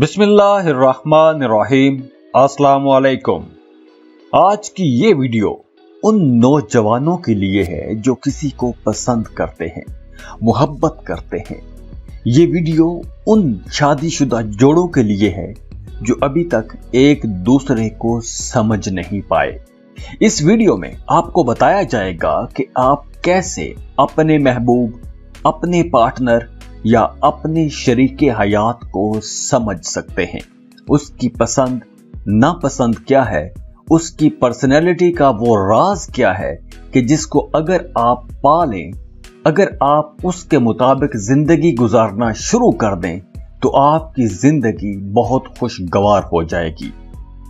बिस्मिल्लाहिर्रहमानिर्रहीम। अस्सलाम वालेकुम। आज की ये वीडियो उन नौजवानों के लिए है जो किसी को पसंद करते हैं, मोहब्बत करते हैं। ये वीडियो उन शादीशुदा जोड़ों के लिए है जो अभी तक एक दूसरे को समझ नहीं पाए। इस वीडियो में आपको बताया जाएगा कि आप कैसे अपने महबूब, अपने पार्टनर या अपने शरीके हयात को समझ सकते हैं। उसकी पसंद नापसंद क्या है, उसकी पर्सनैलिटी का वो राज क्या है कि जिसको अगर आप पा लें, अगर आप उसके मुताबिक जिंदगी गुजारना शुरू कर दें तो आपकी जिंदगी बहुत खुशगवार हो जाएगी।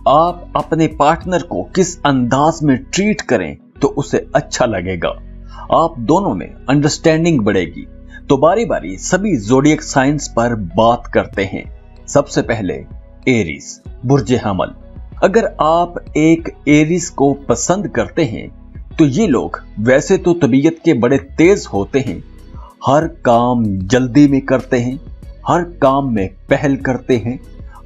आप अपने पार्टनर को किस अंदाज में ट्रीट करें तो उसे अच्छा लगेगा, आप दोनों में अंडरस्टैंडिंग बढ़ेगी। तो बारी बारी सभी ज़ोडिएक साइंस पर बात करते हैं। सबसे पहले एरीज, बुर्ज हमल। अगर आप एक एरीज को पसंद करते हैं तो ये लोग वैसे तो तबीयत के बड़े तेज होते हैं, हर काम जल्दी में करते हैं, हर काम में पहल करते हैं,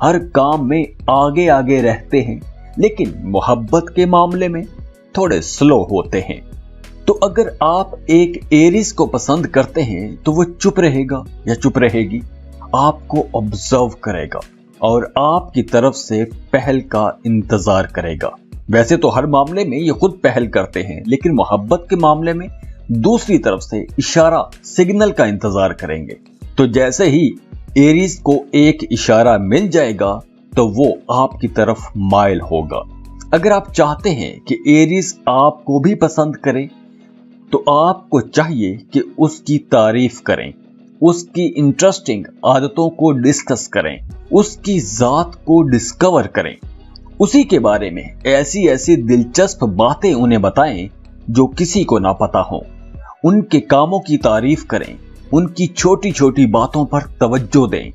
हर काम में आगे आगे रहते हैं, लेकिन मोहब्बत के मामले में थोड़े स्लो होते हैं। तो अगर आप एक एरीज को पसंद करते हैं तो वो चुप रहेगा या चुप रहेगी, आपको ऑब्जर्व करेगा और आपकी तरफ से पहल का इंतजार करेगा। वैसे तो हर मामले में ये खुद पहल करते हैं, लेकिन मोहब्बत के मामले में दूसरी तरफ से इशारा, सिग्नल का इंतजार करेंगे। तो जैसे ही एरीज को एक इशारा मिल जाएगा तो वो आपकी तरफ माइल होगा। अगर आप चाहते हैं कि एरीज आपको भी पसंद करे तो आपको चाहिए कि उसकी तारीफ करें, उसकी इंटरेस्टिंग आदतों को डिस्कस करें, उसकी जात को डिस्कवर करें, उसी के बारे में ऐसी ऐसी दिलचस्प बातें उन्हें बताएं जो किसी को ना पता हो। उनके कामों की तारीफ करें, उनकी छोटी छोटी बातों पर तवज्जो दें,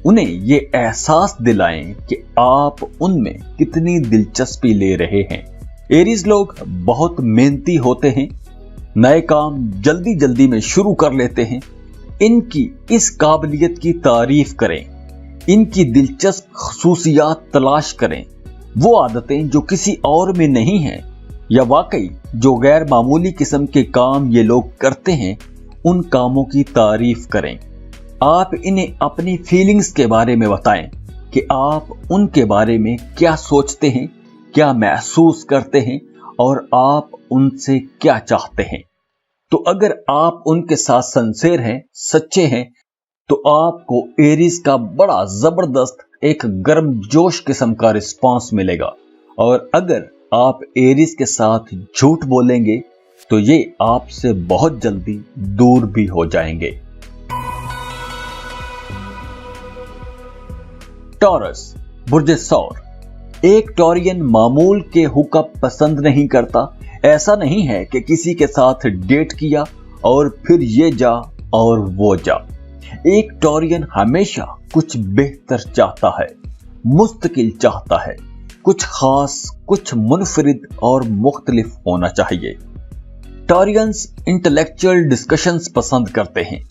उन्हें ये एहसास दिलाएं कि आप उनमें कितनी दिलचस्पी ले रहे हैं। एरीज लोग बहुत मेहनती होते हैं, नए काम जल्दी जल्दी में शुरू कर लेते हैं। इनकी इस काबिलियत की तारीफ करें, इनकी दिलचस्प खसूसियात तलाश करें, वो आदतें जो किसी और में नहीं हैं या वाकई जो गैर मामूली किस्म के काम ये लोग करते हैं, उन कामों की तारीफ करें। आप इन्हें अपनी फीलिंग्स के बारे में बताएं कि आप उनके बारे में क्या सोचते हैं, क्या महसूस करते हैं और आप उनसे क्या चाहते हैं। तो अगर आप उनके साथ सिंसियर हैं, सच्चे हैं, तो आपको एरीज का बड़ा जबरदस्त एक गर्म जोश किस्म का रिस्पांस मिलेगा। और अगर आप एरीज के साथ झूठ बोलेंगे तो ये आपसे बहुत जल्दी दूर भी हो जाएंगे। टॉरस, बुर्ज सौर। एक टॉरियन मामूल के हुकअप पसंद नहीं करता। ऐसा नहीं है कि किसी के साथ डेट किया और फिर ये जा और वो जा। एक टॉरियन हमेशा कुछ बेहतर चाहता है, मुस्तकिल चाहता है, कुछ खास, कुछ मुनफरिद और मुख्तलिफ होना चाहिए। टॉरियंस इंटेलेक्चुअल डिस्कशंस पसंद करते हैं।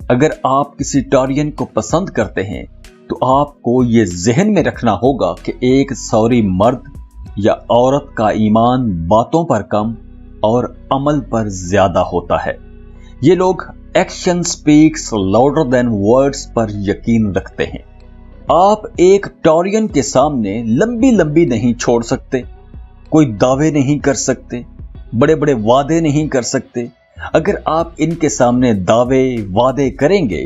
अगर आप किसी टॉरियन को पसंद करते हैं तो आपको ये जहन में रखना होगा कि एक सौरी मर्द या औरत का ईमान बातों पर कम और अमल पर ज्यादा होता है। ये लोग action speaks louder than words पर यकीन रखते हैं। आप एक टॉरियन के सामने लंबी लंबी नहीं छोड़ सकते, कोई दावे नहीं कर सकते, बड़े बड़े वादे नहीं कर सकते। अगर आप इनके सामने दावे वादे करेंगे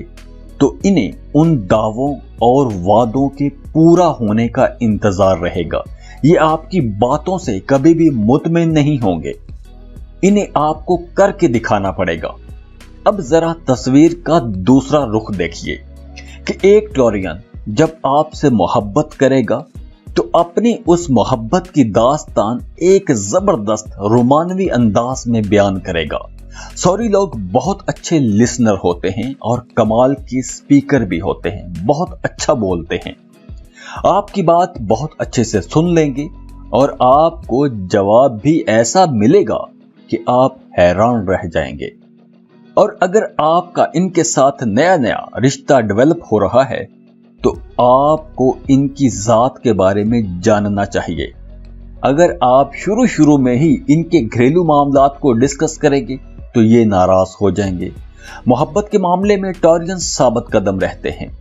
तो इन्हें उन दावों और वादों के पूरा होने का इंतजार रहेगा। ये आपकी बातों से कभी भी मुतमिन नहीं होंगे, इन्हें आपको करके दिखाना पड़ेगा। अब जरा तस्वीर का दूसरा रुख देखिए कि एक टॉरियन जब आपसे मोहब्बत करेगा तो अपनी उस मोहब्बत की दास्तान एक जबरदस्त रोमानवी अंदाज में बयान करेगा। सॉरी लोग बहुत अच्छे लिसनर होते हैं और कमाल की स्पीकर भी होते हैं, बहुत अच्छा बोलते हैं, आपकी बात बहुत अच्छे से सुन लेंगे और आपको जवाब भी ऐसा मिलेगा कि आप हैरान रह जाएंगे। और अगर आपका इनके साथ नया नया रिश्ता डेवलप हो रहा है तो आपको इनकी जात के बारे में जानना चाहिए। अगर आप शुरू में ही इनके घरेलू मामलात को डिस्कस करेंगे तो ये नाराज हो जाएंगे। मोहब्बत के मामले में टॉरियन साबित कदम रहते हैं,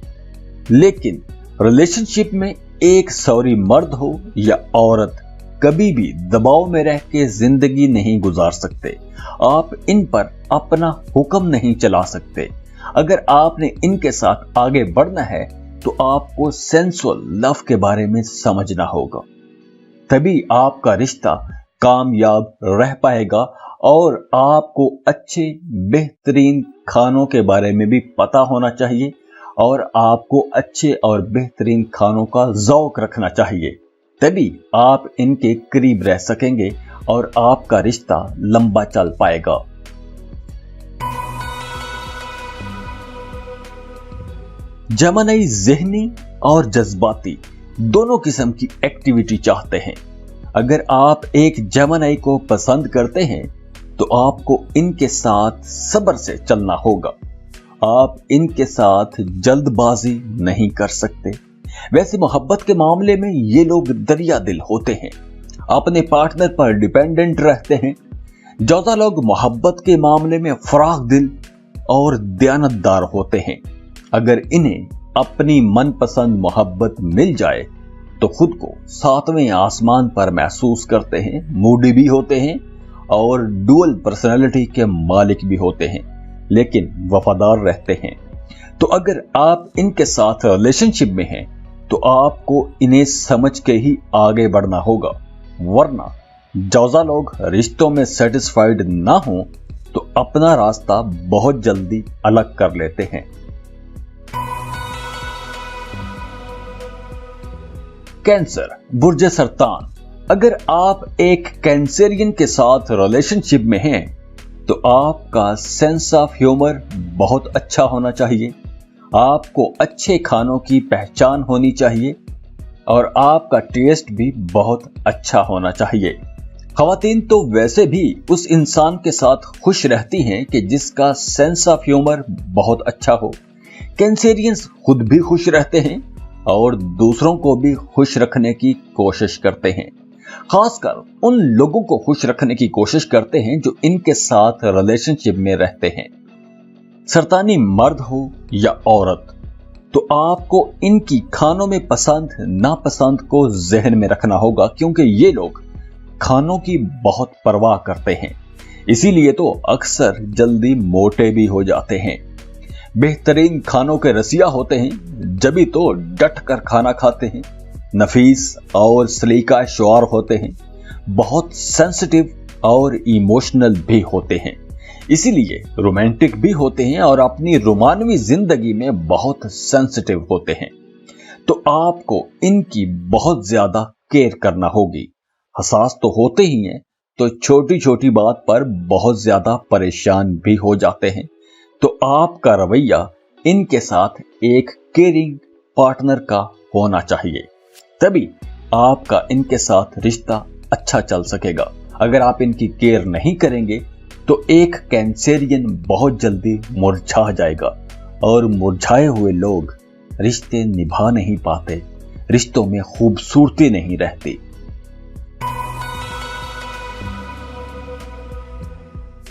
लेकिन रिलेशनशिप में एक सॉरी मर्द हो या औरत कभी भी दबाव में रह के जिंदगी नहीं गुजार सकते। आप इन पर अपना हुक्म नहीं चला सकते। अगर आपने इनके साथ आगे बढ़ना है तो आपको सेंसुअल लव के बारे में समझना होगा, तभी आपका रिश्ता कामयाब रह पाएगा। और आपको अच्छे बेहतरीन खानों के बारे में भी पता होना चाहिए और आपको अच्छे और बेहतरीन खानों का ज़ौक रखना चाहिए, तभी आप इनके करीब रह सकेंगे और आपका रिश्ता लंबा चल पाएगा। जमनई ज़हनी और जज्बाती दोनों किस्म की एक्टिविटी चाहते हैं। अगर आप एक जमनई को पसंद करते हैं तो आपको इनके साथ सब्र से चलना होगा। आप इनके साथ जल्दबाजी नहीं कर सकते। वैसे मोहब्बत के मामले में ये लोग दरिया दिल होते हैं, अपने पार्टनर पर डिपेंडेंट रहते हैं। जौजा लोग मोहब्बत के मामले में फराख दिल और दयानतदार होते हैं। अगर इन्हें अपनी मनपसंद मोहब्बत मिल जाए तो खुद को सातवें आसमान पर महसूस करते हैं, मूडी भी होते हैं और डुअल पर्सनालिटी के मालिक भी होते हैं, लेकिन वफादार रहते हैं। तो अगर आप इनके साथ रिलेशनशिप में हैं तो आपको इन्हें समझ के ही आगे बढ़ना होगा, वरना जौजा लोग रिश्तों में सेटिस्फाइड ना हो तो अपना रास्ता बहुत जल्दी अलग कर लेते हैं। कैंसर बुर्जे सरतान। अगर आप एक कैंसरियन के साथ रिलेशनशिप में हैं तो आपका सेंस ऑफ ह्यूमर बहुत अच्छा होना चाहिए, आपको अच्छे खानों की पहचान होनी चाहिए और आपका टेस्ट भी बहुत अच्छा होना चाहिए। ख़वातीन तो वैसे भी उस इंसान के साथ खुश रहती हैं कि जिसका सेंस ऑफ ह्यूमर बहुत अच्छा हो। कैंसेरियंस खुद भी खुश रहते हैं और दूसरों को भी खुश रखने की कोशिश करते हैं। खासकर उन लोगों को खुश रखने की कोशिश करते हैं जो इनके साथ रिलेशनशिप में रहते हैं। सरतानी मर्द हो या औरत, तो आपको इनकी खानों में पसंद नापसंद को जहन में रखना होगा, क्योंकि ये लोग खानों की बहुत परवाह करते हैं। इसीलिए तो अक्सर जल्दी मोटे भी हो जाते हैं। बेहतरीन खानों के रसिया होते हैं, जभी तो डट कर खाना खाते हैं। नफीस और सलीका शुआर होते हैं, बहुत सेंसिटिव और इमोशनल भी होते हैं, इसीलिए रोमांटिक भी होते हैं और अपनी रोमानवी जिंदगी में बहुत सेंसिटिव होते हैं। तो आपको इनकी बहुत ज्यादा केयर करना होगी। हसास तो होते ही हैं, तो छोटी छोटी बात पर बहुत ज्यादा परेशान भी हो जाते हैं। तो आपका रवैया इनके साथ एक केयरिंग पार्टनर का होना चाहिए, तभी आपका इनके साथ रिश्ता अच्छा चल सकेगा। अगर आप इनकी केयर नहीं करेंगे तो एक कैंसेरियन बहुत जल्दी मुरझा जाएगा, और मुरझाए हुए लोग रिश्ते निभा नहीं पाते, रिश्तों में खूबसूरती नहीं रहती।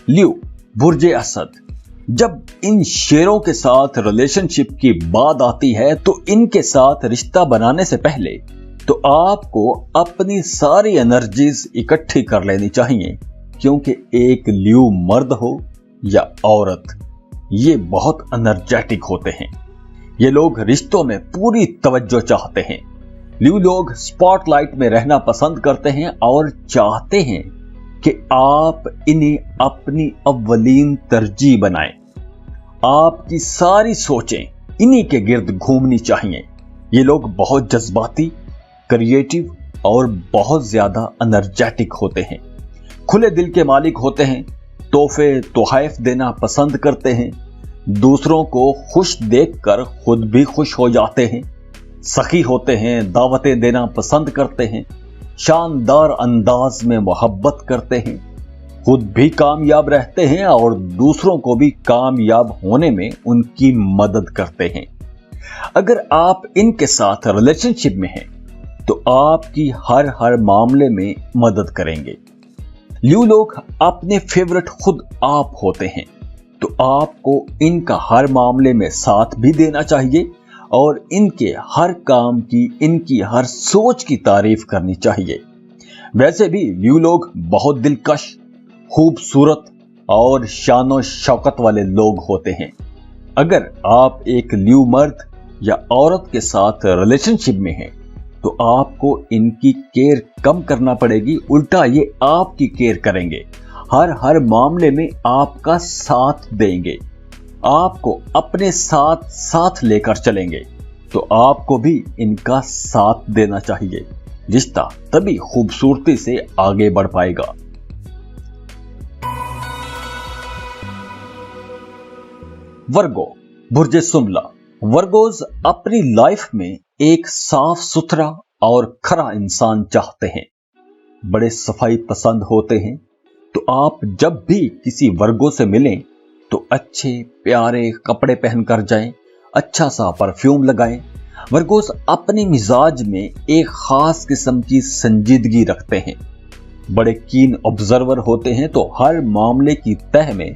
लियो बुर्जे असद। जब इन शेरों के साथ रिलेशनशिप की बात आती है तो इनके साथ रिश्ता बनाने से पहले तो आपको अपनी सारी एनर्जीज इकट्ठी कर लेनी चाहिए, क्योंकि एक लियो मर्द हो या औरत, ये बहुत एनर्जेटिक होते हैं। ये लोग रिश्तों में पूरी तवज्जो चाहते हैं। लियो लोग स्पॉटलाइट में रहना पसंद करते हैं और चाहते हैं कि आप इन्हें अपनी अव्वलीन तरजीह बनाएं। आपकी सारी सोचें इन्हीं के गिर्द घूमनी चाहिए। ये लोग बहुत जज्बाती, क्रिएटिव और बहुत ज्यादा एनर्जेटिक होते हैं। खुले दिल के मालिक होते हैं, तोहफे तोहैफ देना पसंद करते हैं, दूसरों को खुश देखकर खुद भी खुश हो जाते हैं, सखी होते हैं, दावतें देना पसंद करते हैं, शानदार अंदाज में मोहब्बत करते हैं, खुद भी कामयाब रहते हैं और दूसरों को भी कामयाब होने में उनकी मदद करते हैं। अगर आप इनके साथ रिलेशनशिप में हैं तो आपकी हर मामले में मदद करेंगे। ल्यू लोग अपने फेवरेट खुद आप होते हैं, तो आपको इनका हर मामले में साथ भी देना चाहिए और इनके हर काम की, इनकी हर सोच की तारीफ करनी चाहिए। वैसे भी ल्यू लोग बहुत दिलकश, खूबसूरत और शानो शौकत वाले लोग होते हैं। अगर आप एक ल्यू मर्द या औरत के साथ रिलेशनशिप में हैं तो आपको इनकी केयर कम करना पड़ेगी, उल्टा ये आपकी केयर करेंगे, हर मामले में आपका साथ देंगे, आपको अपने साथ साथ लेकर चलेंगे। तो आपको भी इनका साथ देना चाहिए, रिश्ता तभी खूबसूरती से आगे बढ़ पाएगा। वर्गो, बुर्जे सुमला। वर्गोज अपनी लाइफ में एक साफ सुथरा और खरा इंसान चाहते हैं, बड़े सफाई पसंद होते हैं। तो आप जब भी किसी वर्गो से मिलें तो अच्छे प्यारे कपड़े पहनकर जाएं, अच्छा सा परफ्यूम लगाएं। वर्गोस अपने मिजाज में एक खास किस्म की संजीदगी रखते हैं, बड़े कीन ऑब्जर्वर होते हैं, तो हर मामले की तह में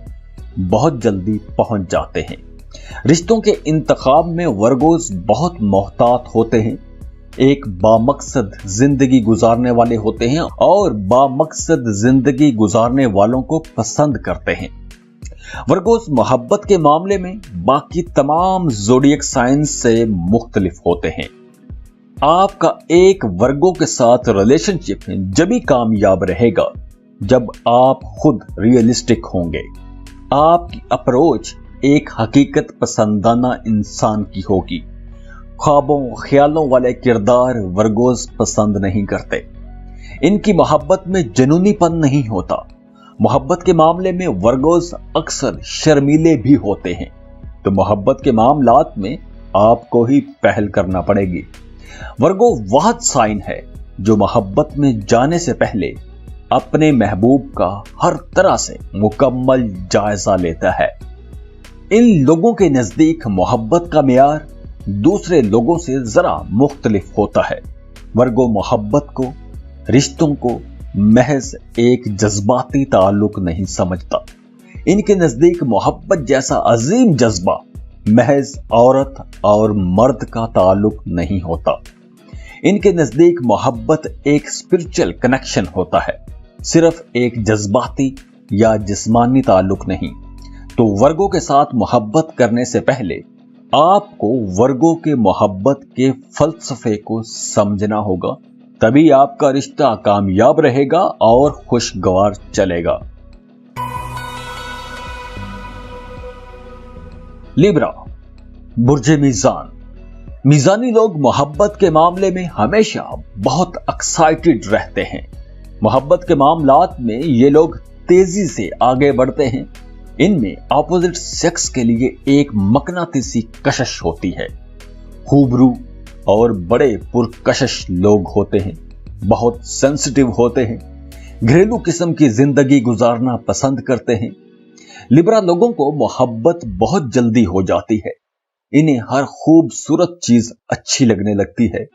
बहुत जल्दी पहुंच जाते हैं। रिश्तों के इंतखाब में वर्गोस बहुत मोहतात होते हैं, एक बामकसद जिंदगी गुजारने वाले होते हैं और बामकसद जिंदगी गुजारने वालों को पसंद करते हैं। वर्गोस मोहब्बत के मामले में बाकी तमाम ज़ोडिएक साइंस से मुख्तलिफ होते हैं। आपका एक वर्गो के साथ रिलेशनशिप जब ही कामयाब रहेगा जब आप खुद रियलिस्टिक होंगे। आपकी अप्रोच एक हकीकत पसंदाना इंसान की होगी। ख्वाबों ख्यालों वाले किरदार वर्गोस पसंद नहीं करते। इनकी मोहब्बत में जुनूनीपन नहीं होता। मोहब्बत के मामले में वर्गोस अक्सर शर्मीले भी होते हैं, तो मोहब्बत के मामलात में आपको ही पहल करना पड़ेगी। वर्गो वह साइन है जो मोहब्बत में जाने से पहले अपने महबूब का हर तरह से मुकम्मल जायजा लेता है। इन लोगों के नजदीक मोहब्बत का मेयार दूसरे लोगों से जरा मुख्तलिफ होता है। वर्गो मोहब्बत को, रिश्तों को महज एक जज्बाती ताल्लुक नहीं समझता। इनके नजदीक मोहब्बत जैसा अजीम जज्बा महज औरत और मर्द का ताल्लुक नहीं होता। इनके नजदीक मोहब्बत एक स्पिरिचुअल कनेक्शन होता है, सिर्फ एक जज्बाती या जिस्मानी ताल्लुक नहीं। तो वर्गों के साथ मोहब्बत करने से पहले आपको वर्गों के मोहब्बत के फलसफे को समझना होगा, तभी आपका रिश्ता कामयाब रहेगा और खुशगवार चलेगा। लिब्रा, बुर्जे मीजान। मीजानी लोग मोहब्बत के मामले में हमेशा बहुत एक्साइटेड रहते हैं। मोहब्बत के मामलात में ये लोग तेजी से आगे बढ़ते हैं। इनमें ऑपोजिट सेक्स के लिए एक मकनातीसी कशिश होती है। खूबरू और बड़े पुरकशिश लोग होते हैं, बहुत सेंसिटिव होते हैं, घरेलू किस्म की जिंदगी गुजारना पसंद करते हैं। लिब्रा लोगों को मोहब्बत बहुत जल्दी हो जाती है। इन्हें हर खूबसूरत चीज अच्छी लगने लगती है।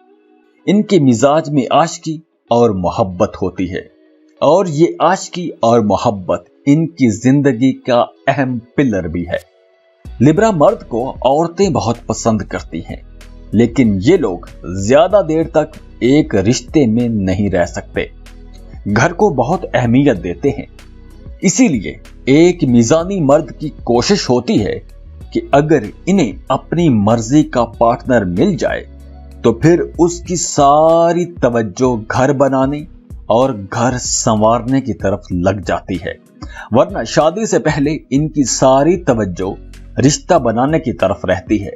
इनके मिजाज में आशिकी और मोहब्बत होती है और ये आशिकी और मोहब्बत इनकी जिंदगी का अहम पिलर भी है। लिब्रा मर्द को औरतें बहुत पसंद करती हैं, लेकिन ये लोग ज्यादा देर तक एक रिश्ते में नहीं रह सकते। घर को बहुत अहमियत देते हैं। इसीलिए एक मिजानी मर्द की कोशिश होती है कि अगर इन्हें अपनी मर्जी का पार्टनर मिल जाए तो फिर उसकी सारी तवज्जो घर बनाने और घर संवारने की तरफ लग जाती है, वरना शादी से पहले इनकी सारी तवज्जो रिश्ता बनाने की तरफ रहती है।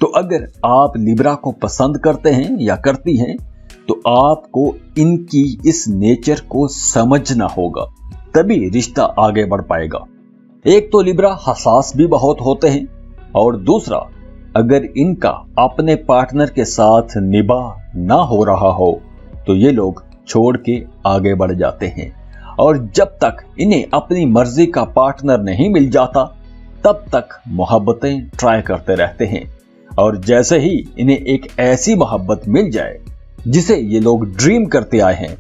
तो अगर आप लिब्रा को पसंद करते हैं या करती हैं तो आपको इनकी इस नेचर को समझना होगा, तभी रिश्ता आगे बढ़ पाएगा। एक तो लिब्रा हसास भी बहुत होते हैं और दूसरा, अगर इनका अपने पार्टनर के साथ निभाह ना हो रहा हो तो ये लोग छोड़ के आगे बढ़ जाते हैं और जब तक इन्हें अपनी मर्जी का पार्टनर नहीं मिल जाता तब तक मोहब्बतें ट्राई करते रहते हैं। और जैसे ही इन्हें एक ऐसी मोहब्बत मिल जाए जिसे ये लोग ड्रीम करते आए हैं,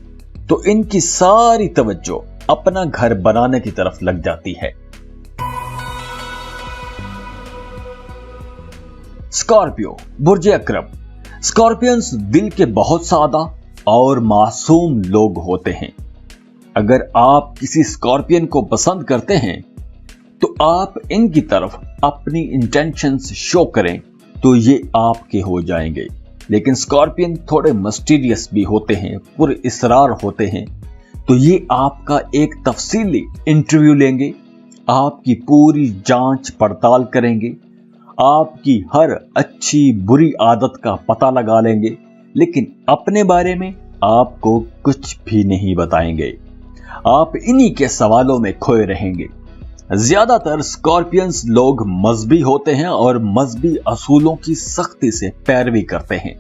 तो इनकी सारी तवज्जो अपना घर बनाने की तरफ लग जाती है। स्कॉर्पियो, बुर्ज अकरम। स्कॉर्पियंस दिल के बहुत सादा और मासूम लोग होते हैं। अगर आप किसी स्कॉर्पियन को पसंद करते हैं तो आप इनकी तरफ अपनी इंटेंशंस शो करें तो ये आपके हो जाएंगे। लेकिन स्कॉर्पियन थोड़े मिस्टीरियस भी होते हैं, पुरइसरार होते हैं, तो ये आपका एक तफसीली इंटरव्यू लेंगे, आपकी पूरी जांच पड़ताल करेंगे, आपकी हर अच्छी बुरी आदत का पता लगा लेंगे, लेकिन अपने बारे में आपको कुछ भी नहीं बताएंगे। आप इन्हीं के सवालों में खोए रहेंगे। ज्यादातर स्कॉर्पियंस लोग मजहबी होते हैं और मजहबी असूलों की सख्ती से पैरवी करते हैं।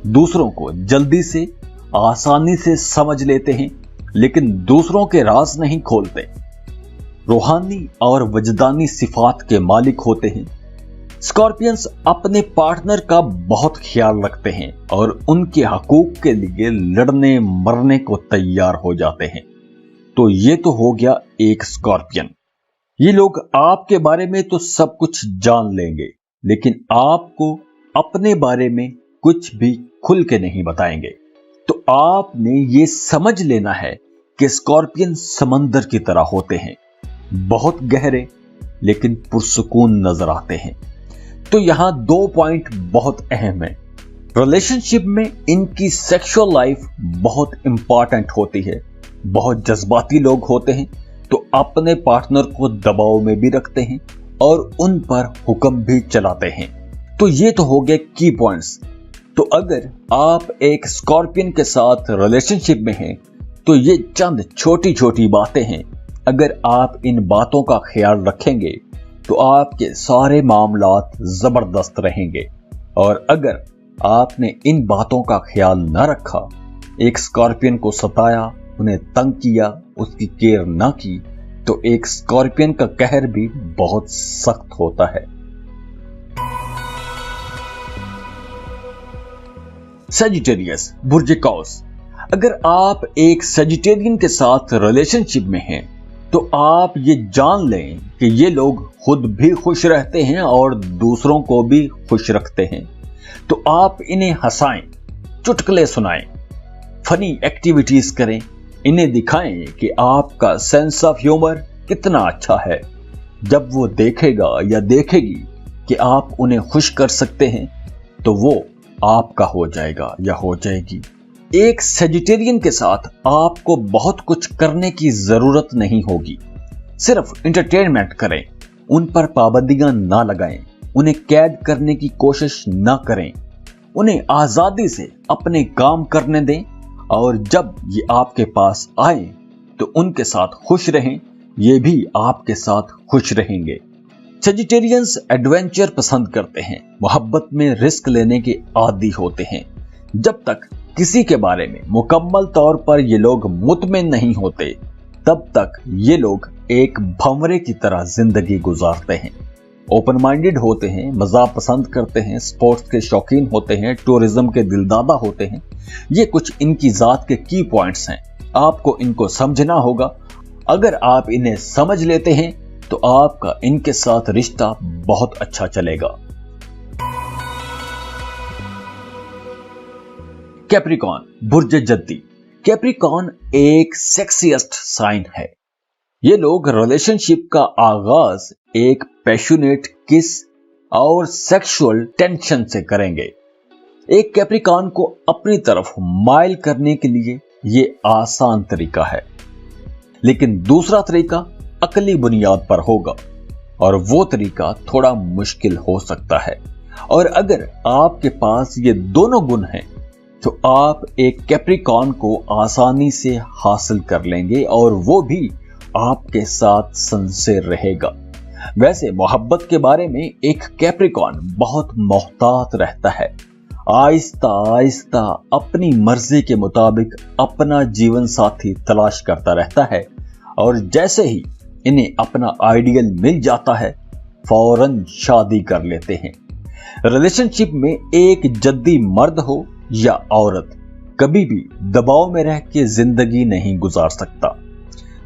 दूसरों को जल्दी से, आसानी से समझ लेते हैं, लेकिन दूसरों के राज नहीं खोलते। रूहानी और वजदानी सिफात के मालिक होते हैं। स्कॉर्पियंस अपने पार्टनर का बहुत ख्याल रखते हैं और उनके हकूक के लिए लड़ने मरने को तैयार हो जाते हैं। तो ये तो हो गया एक स्कॉर्पियन। ये लोग आपके बारे में तो सब कुछ जान लेंगे, लेकिन आपको अपने बारे में कुछ भी खुल के नहीं बताएंगे। तो आपने ये समझ लेना है कि स्कॉर्पियन समंदर की तरह होते हैं, बहुत गहरे लेकिन पुरसुकून नजर आते हैं। तो यहां 2 पॉइंट बहुत अहम है। रिलेशनशिप में इनकी सेक्सुअल लाइफ बहुत इंपॉर्टेंट होती है। बहुत जज्बाती लोग होते हैं, तो अपने पार्टनर को दबाव में भी रखते हैं और उन पर हुक्म भी चलाते हैं। तो ये तो हो गए की पॉइंट्स। तो अगर आप एक स्कॉर्पियन के साथ रिलेशनशिप में हैं, तो ये चंद छोटी छोटी बातें हैं। अगर आप इन बातों का ख्याल रखेंगे तो आपके सारे मामलात जबरदस्त रहेंगे। और अगर आपने इन बातों का ख्याल न रखा, एक स्कॉर्पियन को सताया, उन्हें तंग किया, उसकी केयर न की, तो एक स्कॉर्पियन का कहर भी बहुत सख्त होता है। सजिटेरियस, बुर्ज कौस। अगर आप एक सजिटेरियन के साथ रिलेशनशिप में हैं, तो आप ये जान लें कि ये लोग खुद भी खुश रहते हैं और दूसरों को भी खुश रखते हैं। तो आप इन्हें हंसाएं, चुटकुले सुनाएं, फनी एक्टिविटीज करें, इन्हें दिखाएं कि आपका सेंस ऑफ ह्यूमर कितना अच्छा है। जब वो देखेगा या देखेगी कि आप उन्हें खुश कर सकते हैं, तो वो आपका हो जाएगा या हो जाएगी। एक सेजिटेरियन के साथ आपको बहुत कुछ करने की जरूरत नहीं होगी। सिर्फ एंटरटेनमेंट करें, उन पर पाबंदियां ना लगाएं, उन्हें कैद करने की कोशिश ना करें, उन्हें आजादी से अपने काम करने दें और जब ये आपके पास आए तो उनके साथ खुश रहें, ये भी आपके साथ खुश रहेंगे। सेजिटेरियंस एडवेंचर पसंद करते हैं, मोहब्बत में रिस्क लेने के आदी होते हैं। जब तक किसी के बारे में मुकम्मल तौर पर ये लोग मुतमिन नहीं होते, तब तक ये लोग एक भंवरे की तरह जिंदगी गुजारते हैं। ओपन माइंडेड होते हैं, मजा पसंद करते हैं, स्पोर्ट्स के शौकीन होते हैं, टूरिज्म के दिलदादा होते हैं। ये कुछ इनकी जात के की पॉइंट्स हैं। आपको इनको समझना होगा। अगर आप इन्हें समझ लेते हैं तो आपका इनके साथ रिश्ता बहुत अच्छा चलेगा। कैप्रिकॉर्न, बुर्ज जद्दी। कैप्रिकॉर्न एक सेक्सीएस्ट साइन है। ये लोग रिलेशनशिप का आगाज एक पैशनेट किस और सेक्सुअल टेंशन से करेंगे। एक कैप्रिकॉर्न को अपनी तरफ माइल करने के लिए ये आसान तरीका है, लेकिन दूसरा तरीका अकली बुनियाद पर होगा और वो तरीका थोड़ा मुश्किल हो सकता है। और अगर आपके पास ये दोनों गुण हैं तो आप एक कैप्रिकॉर्न को आसानी से हासिल कर लेंगे और वो भी आपके साथ सिंसियर रहेगा। वैसे मोहब्बत के बारे में एक कैप्रिकॉर्न बहुत मोहतात रहता है। आहिस्ता आहिस्ता अपनी मर्जी के मुताबिक अपना जीवन साथी तलाश करता रहता है और जैसे ही इन्हें अपना आइडियल मिल जाता है, फौरन शादी कर लेते हैं। रिलेशनशिप में एक जद्दी मर्द हो या औरत कभी भी दबाव में रह के जिंदगी नहीं गुजार सकता।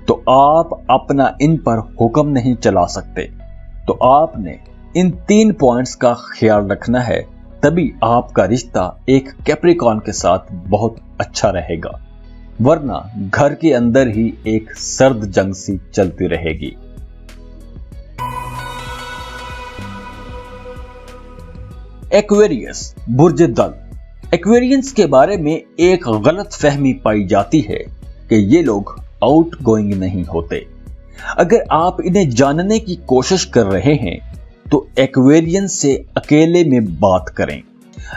तो आप अपना इन पर हुक्म नहीं चला सकते। तो आपने इन 3 पॉइंट्स का ख्याल रखना है, तभी आपका रिश्ता एक कैप्रिकॉर्न के साथ बहुत अच्छा रहेगा, वरना घर के अंदर ही एक सर्द जंग सी चलती रहेगी। एक्वेरियस बुर्ज दल। एक्वेरियंस के बारे में एक गलत फहमी पाई जाती है कि ये लोग आउट गोइंग नहीं होते। अगर आप इन्हें जानने की कोशिश कर रहे हैं तो एक्वेरियंस से अकेले में बात करें।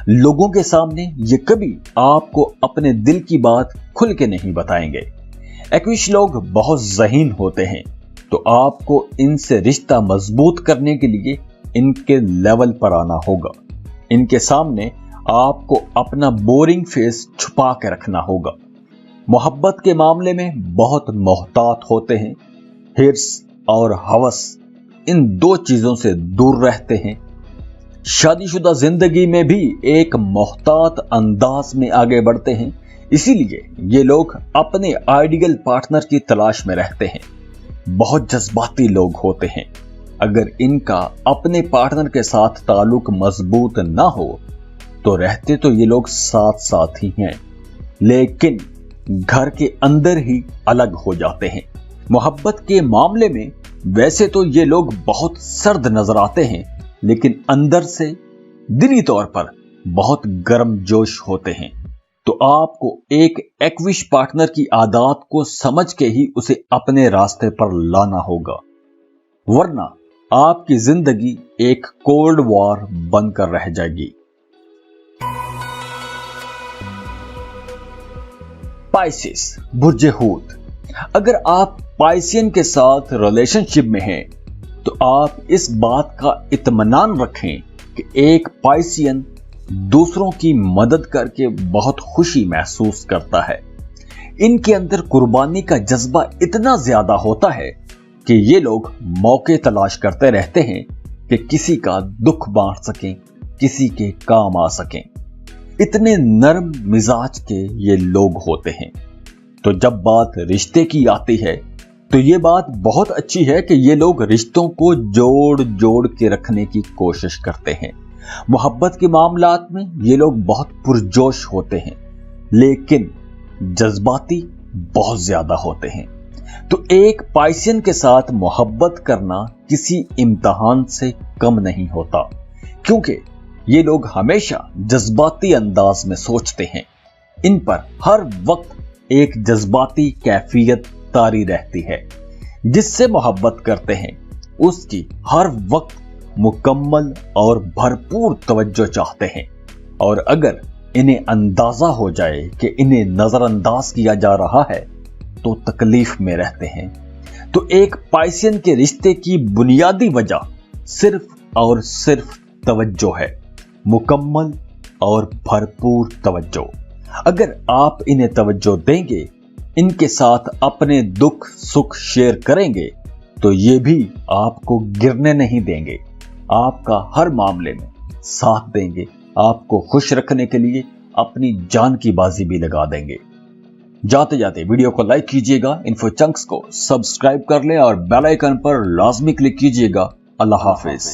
लोगों के सामने ये कभी आपको अपने दिल की बात खुल के नहीं बताएंगे। एक्विश लोग बहुत ज़हीन होते हैं, तो आपको इनसे रिश्ता मजबूत करने के लिए इनके लेवल पर आना होगा। इनके सामने आपको अपना बोरिंग फेस छुपा के रखना होगा। मोहब्बत के मामले में बहुत मोहतात होते हैं। हिर्स और हवस, इन 2 चीजों से दूर रहते हैं। शादीशुदा जिंदगी में भी एक मोहतात अंदाज में आगे बढ़ते हैं। इसीलिए ये लोग अपने आइडियल पार्टनर की तलाश में रहते हैं। बहुत जज्बाती लोग होते हैं। अगर इनका अपने पार्टनर के साथ ताल्लुक मजबूत ना हो तो रहते तो ये लोग साथ साथ ही हैं, लेकिन घर के अंदर ही अलग हो जाते हैं। मोहब्बत के मामले में वैसे तो ये लोग बहुत सर्द नजर आते हैं, लेकिन अंदर से दिली तौर पर बहुत गर्मजोश होते हैं। तो आपको एक एक्विश पार्टनर की आदत को समझ के ही उसे अपने रास्ते पर लाना होगा, वरना आपकी जिंदगी एक कोल्ड वॉर बनकर रह जाएगी। पाइसेस बुर्ज हूत। अगर आप पाइसियन के साथ रिलेशनशिप में हैं तो आप इस बात का इत्मीनान रखें कि एक पाइसियन दूसरों की मदद करके बहुत खुशी महसूस करता है। इनके अंदर कुर्बानी का जज्बा इतना ज्यादा होता है कि ये लोग मौके तलाश करते रहते हैं कि किसी का दुख बांट सकें, किसी के काम आ सकें। इतने नरम मिजाज के ये लोग होते हैं। तो जब बात रिश्ते की आती है तो ये बात बहुत अच्छी है कि ये लोग रिश्तों को जोड़ जोड़ के रखने की कोशिश करते हैं। मोहब्बत के मामलात में ये लोग बहुत पुरजोश होते हैं, लेकिन जज्बाती बहुत ज्यादा होते हैं। तो एक पाइसियन के साथ मोहब्बत करना किसी इम्तिहान से कम नहीं होता, क्योंकि ये लोग हमेशा जज्बाती अंदाज में सोचते हैं। इन पर हर वक्त एक जज्बाती कैफियत तारी रहती है। जिससे मोहब्बत करते हैं उसकी हर वक्त मुकम्मल और भरपूर तवज्जो चाहते हैं, और अगर इन्हें अंदाजा हो जाए कि इन्हें नजरअंदाज किया जा रहा है तो तकलीफ में रहते हैं। तो एक पाइसियन के रिश्ते की बुनियादी वजह सिर्फ और सिर्फ तवज्जो है, मुकम्मल और भरपूर तवज्जो। अगर आप इन्हें तवज्जो देंगे, इनके साथ अपने दुख सुख शेयर करेंगे, तो ये भी आपको गिरने नहीं देंगे, आपका हर मामले में साथ देंगे, आपको खुश रखने के लिए अपनी जान की बाजी भी लगा देंगे। जाते जाते वीडियो को लाइक कीजिएगा, इन्फो चंक्स को सब्सक्राइब कर लें और बेल आइकन पर लाजमी क्लिक कीजिएगा। अल्लाह हाफिज।